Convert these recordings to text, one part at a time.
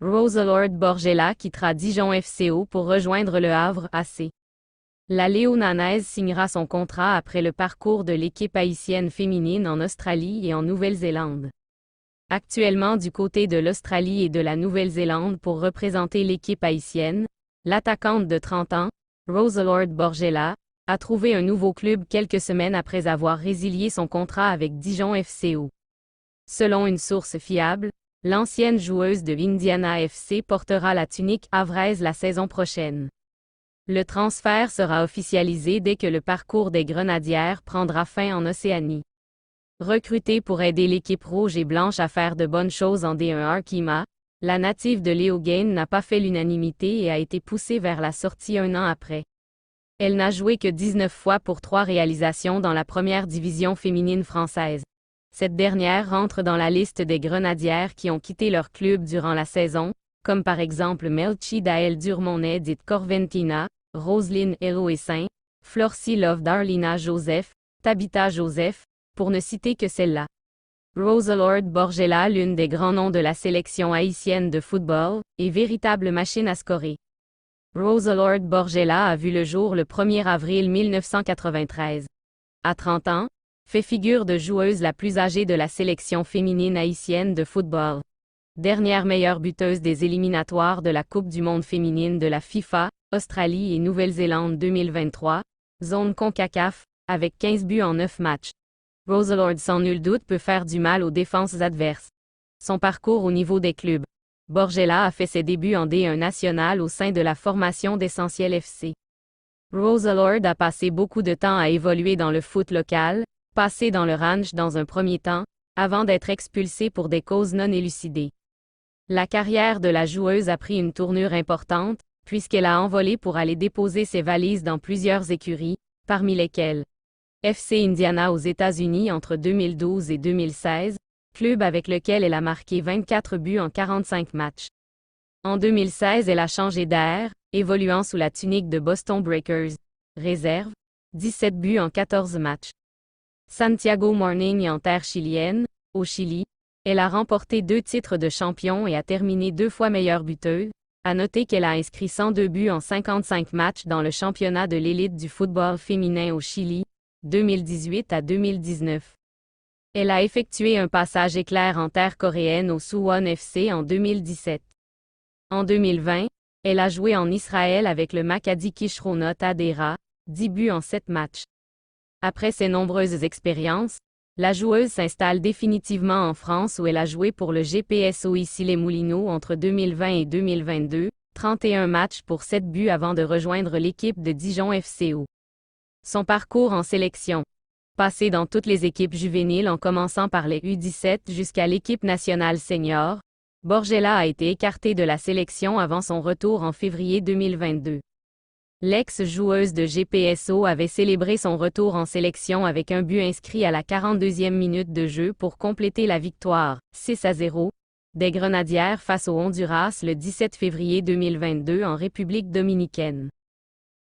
Roselord Borgella quittera Dijon FCO pour rejoindre le Havre AC. La Léonanaise signera son contrat après le parcours de l'équipe haïtienne féminine en Australie et en Nouvelle-Zélande. Actuellement du côté de l'Australie et de la Nouvelle-Zélande pour représenter l'équipe haïtienne, l'attaquante de 30 ans, Roselord Borgella, a trouvé un nouveau club quelques semaines après avoir résilié son contrat avec Dijon FCO. Selon une source fiable, l'ancienne joueuse de Indiana FC portera la tunique havraise la saison prochaine. Le transfert sera officialisé dès que le parcours des Grenadières prendra fin en Océanie. Recrutée pour aider l'équipe rouge et blanche à faire de bonnes choses en D1 Arkema, la native de Léoghain n'a pas fait l'unanimité et a été poussée vers la sortie un an après. Elle n'a joué que 19 fois pour 3 réalisations dans la première division féminine française. Cette dernière rentre dans la liste des Grenadières qui ont quitté leur club durant la saison, comme par exemple Melchida El Durmonet dite Corventina, Roselyne Eloessin, Florcy Love Darlina Joseph, Tabitha Joseph, pour ne citer que celle-là. Roselord Borgella, l'une des grands noms de la sélection haïtienne de football, est véritable machine à scorer. Roselord Borgella a vu le jour le 1er avril 1993. À 30 ans, fait figure de joueuse la plus âgée de la sélection féminine haïtienne de football. Dernière meilleure buteuse des éliminatoires de la Coupe du monde féminine de la FIFA, Australie et Nouvelle-Zélande 2023, zone CONCACAF, avec 15 buts en 9 matchs. Roselord sans nul doute peut faire du mal aux défenses adverses. Son parcours au niveau des clubs. Borgella a fait ses débuts en D1 national au sein de la formation d'Essentiel FC. Roselord a passé beaucoup de temps à évoluer dans le foot local, passé dans le ranch dans un premier temps, avant d'être expulsé pour des causes non élucidées. La carrière de la joueuse a pris une tournure importante, puisqu'elle a envolé pour aller déposer ses valises dans plusieurs écuries, parmi lesquelles FC Indiana aux États-Unis entre 2012 et 2016, club avec lequel elle a marqué 24 buts en 45 matchs. En 2016, elle a changé d'air, évoluant sous la tunique de Boston Breakers, réserve, 17 buts en 14 matchs. Santiago Morning en terre chilienne, au Chili, elle a remporté 2 titres de champion et a terminé 2 fois meilleure buteuse. À noter qu'elle a inscrit 102 buts en 55 matchs dans le championnat de l'élite du football féminin au Chili, 2018 à 2019. Elle a effectué un passage éclair en terre coréenne au Suwon FC en 2017. En 2020, elle a joué en Israël avec le Maccabi Kishronot Hadera, 10 buts en 7 matchs. Après ses nombreuses expériences, la joueuse s'installe définitivement en France où elle a joué pour le GPSO Issy-les-Moulineaux entre 2020 et 2022, 31 matchs pour 7 buts avant de rejoindre l'équipe de Dijon FCO. Son parcours en sélection. Passé dans toutes les équipes juvéniles en commençant par les U17 jusqu'à l'équipe nationale senior, Borgella a été écartée de la sélection avant son retour en février 2022. L'ex-joueuse de GPSO avait célébré son retour en sélection avec un but inscrit à la 42e minute de jeu pour compléter la victoire, 6-0, des Grenadières face au Honduras le 17 février 2022 en République dominicaine.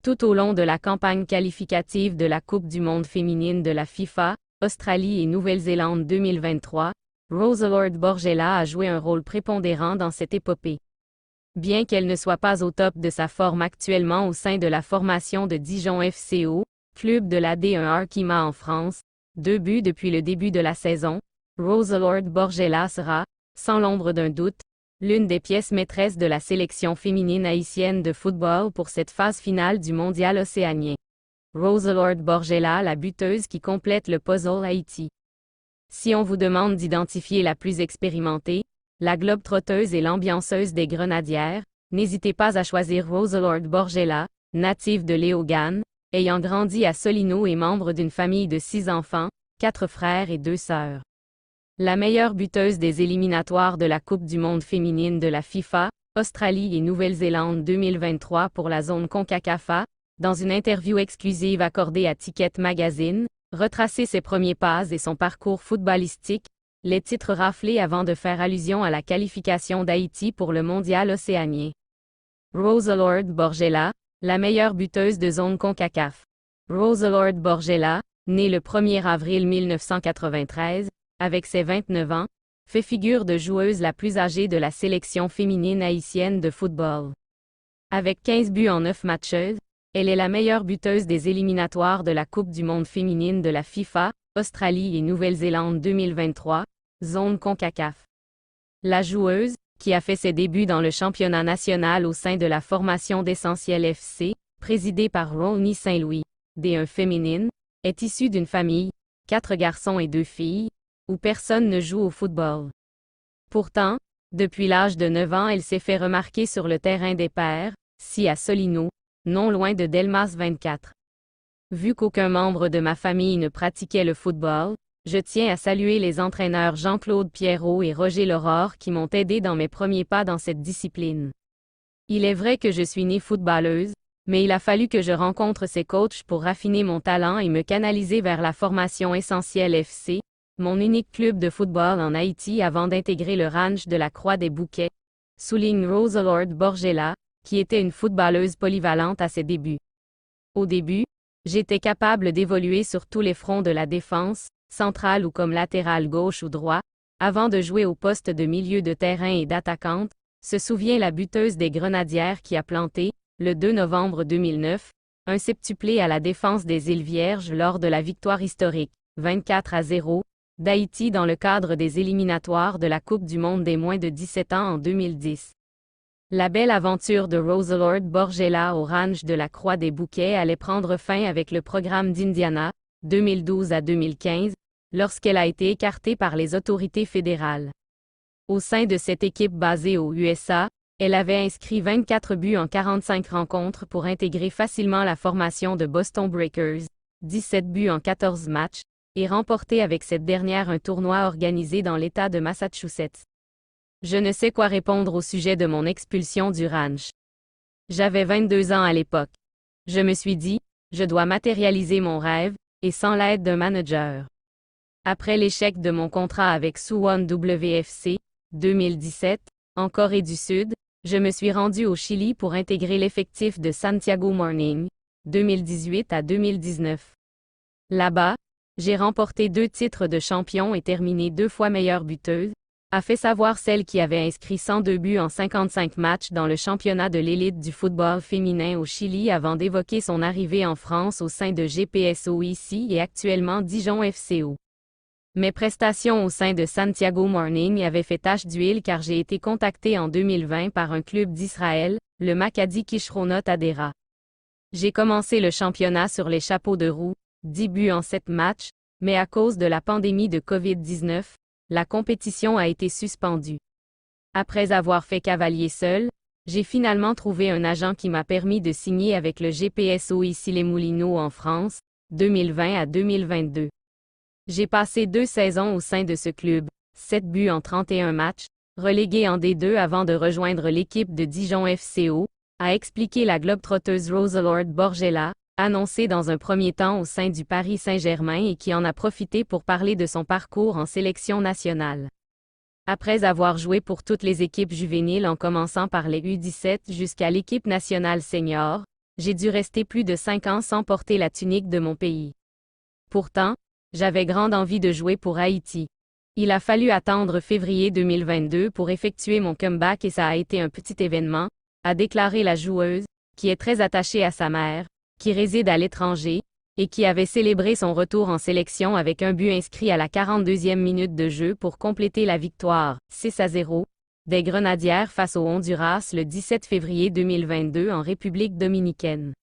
Tout au long de la campagne qualificative de la Coupe du monde féminine de la FIFA, Australie et Nouvelle-Zélande 2023, Roselord Borgella a joué un rôle prépondérant dans cette épopée. Bien qu'elle ne soit pas au top de sa forme actuellement au sein de la formation de Dijon FCO, club de la D1 Arkema en France, 2 buts depuis le début de la saison, Roselord Borgella sera, sans l'ombre d'un doute, l'une des pièces maîtresses de la sélection féminine haïtienne de football pour cette phase finale du mondial océanien. Roselord Borgella, la buteuse qui complète le puzzle Haïti. Si on vous demande d'identifier la plus expérimentée, la globe-trotteuse et l'ambianceuse des Grenadières, n'hésitez pas à choisir Roselord Borgella, native de Léoghain, ayant grandi à Solino et membre d'une famille de 6 enfants, 4 frères et 2 sœurs. La meilleure buteuse des éliminatoires de la Coupe du monde féminine de la FIFA, Australie et Nouvelle-Zélande 2023 pour la zone CONCACAF, dans une interview exclusive accordée à Ticket Magazine, retracé ses premiers pas et son parcours footballistique, les titres raflés avant de faire allusion à la qualification d'Haïti pour le mondial océanien. Roselord Borgella, la meilleure buteuse de zone CONCACAF. Roselord Borgella, née le 1er avril 1993, avec ses 29 ans, fait figure de joueuse la plus âgée de la sélection féminine haïtienne de football. Avec 15 buts en 9 matchs, elle est la meilleure buteuse des éliminatoires de la Coupe du monde féminine de la FIFA, Australie et Nouvelle-Zélande 2023, zone CONCACAF. La joueuse, qui a fait ses débuts dans le championnat national au sein de la formation d'Essentiel FC, présidée par Ronnie Saint-Louis, D1 féminine, est issue d'une famille, 4 garçons et 2 filles, où personne ne joue au football. Pourtant, depuis l'âge de 9 ans, elle s'est fait remarquer sur le terrain des pairs, à Solino, non loin de Delmas 24. Vu qu'aucun membre de ma famille ne pratiquait le football, je tiens à saluer les entraîneurs Jean-Claude Pierrot et Roger Laurore qui m'ont aidé dans mes premiers pas dans cette discipline. Il est vrai que je suis née footballeuse, mais il a fallu que je rencontre ces coachs pour raffiner mon talent et me canaliser vers la formation Essentiel FC, mon unique club de football en Haïti avant d'intégrer le ranch de la Croix des Bouquets, souligne Rosalord Borgella, qui était une footballeuse polyvalente à ses débuts. Au début, j'étais capable d'évoluer sur tous les fronts de la défense, centrale ou comme latéral gauche ou droit, avant de jouer au poste de milieu de terrain et d'attaquante, se souvient la buteuse des Grenadières qui a planté, le 2 novembre 2009, un septuplé à la défense des Îles Vierges lors de la victoire historique, 24-0, d'Haïti dans le cadre des éliminatoires de la Coupe du monde des moins de 17 ans en 2010. La belle aventure de Rosalord Borgella au ranch de la Croix des Bouquets allait prendre fin avec le programme d'Indiana, 2012 à 2015, lorsqu'elle a été écartée par les autorités fédérales. Au sein de cette équipe basée aux USA, elle avait inscrit 24 buts en 45 rencontres pour intégrer facilement la formation de Boston Breakers, 17 buts en 14 matchs, et remporter avec cette dernière un tournoi organisé dans l'État de Massachusetts. Je ne sais quoi répondre au sujet de mon expulsion du ranch. J'avais 22 ans à l'époque. Je me suis dit, je dois matérialiser mon rêve, et sans l'aide d'un manager. Après l'échec de mon contrat avec Suwon WFC, 2017, en Corée du Sud, je me suis rendu au Chili pour intégrer l'effectif de Santiago Morning, 2018 à 2019. Là-bas, j'ai remporté 2 titres de champion et terminé 2 fois meilleure buteuse, a fait savoir celle qui avait inscrit 102 buts en 55 matchs dans le championnat de l'élite du football féminin au Chili avant d'évoquer son arrivée en France au sein de GPSO ici et actuellement Dijon FCO. Mes prestations au sein de Santiago Morning avaient fait tache d'huile car j'ai été contacté en 2020 par un club d'Israël, le Maccabi Kishronot Hadera. J'ai commencé le championnat sur les chapeaux de roue, 10 buts en 7 matchs, mais à cause de la pandémie de COVID-19, la compétition a été suspendue. Après avoir fait cavalier seul, j'ai finalement trouvé un agent qui m'a permis de signer avec le GPSO Issy-les-Moulineaux en France, 2020 à 2022. J'ai passé 2 saisons au sein de ce club, 7 buts en 31 matchs, relégué en D2 avant de rejoindre l'équipe de Dijon FCO, a expliqué la globetrotteuse Rosalord Borgella, annoncée dans un premier temps au sein du Paris Saint-Germain et qui en a profité pour parler de son parcours en sélection nationale. Après avoir joué pour toutes les équipes juvéniles en commençant par les U17 jusqu'à l'équipe nationale senior, j'ai dû rester plus de 5 ans sans porter la tunique de mon pays. Pourtant, j'avais grande envie de jouer pour Haïti. Il a fallu attendre février 2022 pour effectuer mon comeback et ça a été un petit événement, a déclaré la joueuse, qui est très attachée à sa mère, qui réside à l'étranger, et qui avait célébré son retour en sélection avec un but inscrit à la 42e minute de jeu pour compléter la victoire, 6-0, des Grenadières face au Honduras le 17 février 2022 en République dominicaine.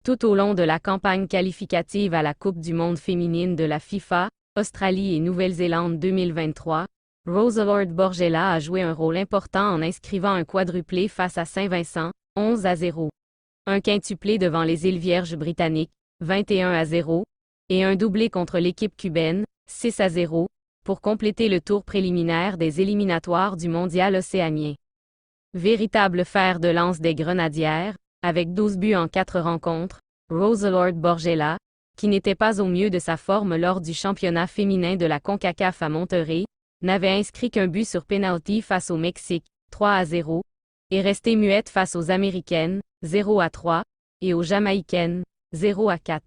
Tout au long de la campagne qualificative à la Coupe du monde féminine de la FIFA, Australie et Nouvelle-Zélande 2023, Rosalord Borgella a joué un rôle important en inscrivant un quadruplé face à Saint-Vincent, 11-0. Un quintuplé devant les Îles Vierges britanniques, 21-0, et un doublé contre l'équipe cubaine, 6-0, pour compléter le tour préliminaire des éliminatoires du mondial océanien. Véritable fer de lance des Grenadières, avec 12 buts en 4 rencontres, Rosalord Borgella, qui n'était pas au mieux de sa forme lors du championnat féminin de la CONCACAF à Monterrey, n'avait inscrit qu'un but sur penalty face au Mexique, 3-0, et resté muette face aux Américaines, 0-3, et aux Jamaïcaines, 0-4.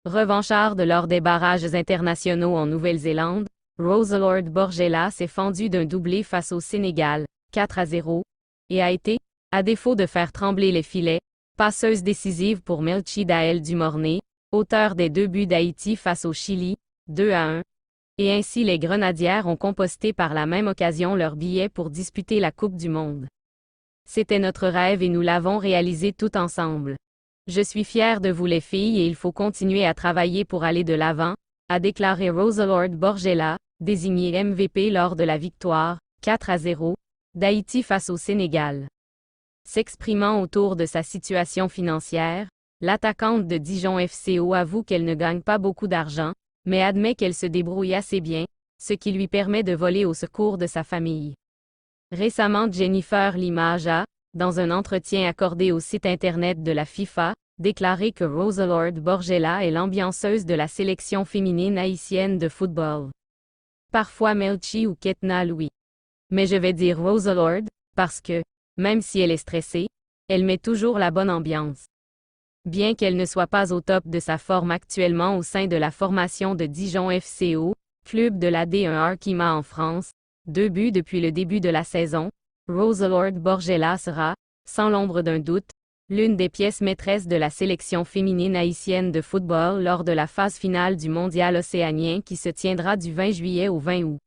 Revancharde lors des barrages internationaux en Nouvelle-Zélande, Roselord Borgella s'est fendue d'un doublé face au Sénégal, 4-0, et a été, à défaut de faire trembler les filets, passeuse décisive pour Melchidaël Dumornay, auteur des 2 buts d'Haïti face au Chili, 2-1, et ainsi les Grenadières ont composté par la même occasion leur billet pour disputer la Coupe du Monde. C'était notre rêve et nous l'avons réalisé tout ensemble. Je suis fière de vous les filles et il faut continuer à travailler pour aller de l'avant, a déclaré Roselord Borgella, désignée MVP lors de la victoire, 4-0, d'Haïti face au Sénégal. S'exprimant autour de sa situation financière, l'attaquante de Dijon FCO avoue qu'elle ne gagne pas beaucoup d'argent, mais admet qu'elle se débrouille assez bien, ce qui lui permet de voler au secours de sa famille. Récemment, Jennifer Limage a, dans un entretien accordé au site internet de la FIFA, déclaré que Roselord Borgella est l'ambianceuse de la sélection féminine haïtienne de football. Parfois Melchi ou Ketna Louis. Mais je vais dire Roselord, parce que, même si elle est stressée, elle met toujours la bonne ambiance. Bien qu'elle ne soit pas au top de sa forme actuellement au sein de la formation de Dijon FCO, club de la D1 Arkema en France, 2 buts depuis le début de la saison, Roselord Borgella sera, sans l'ombre d'un doute, l'une des pièces maîtresses de la sélection féminine haïtienne de football lors de la phase finale du mondial océanien qui se tiendra du 20 juillet au 20 août.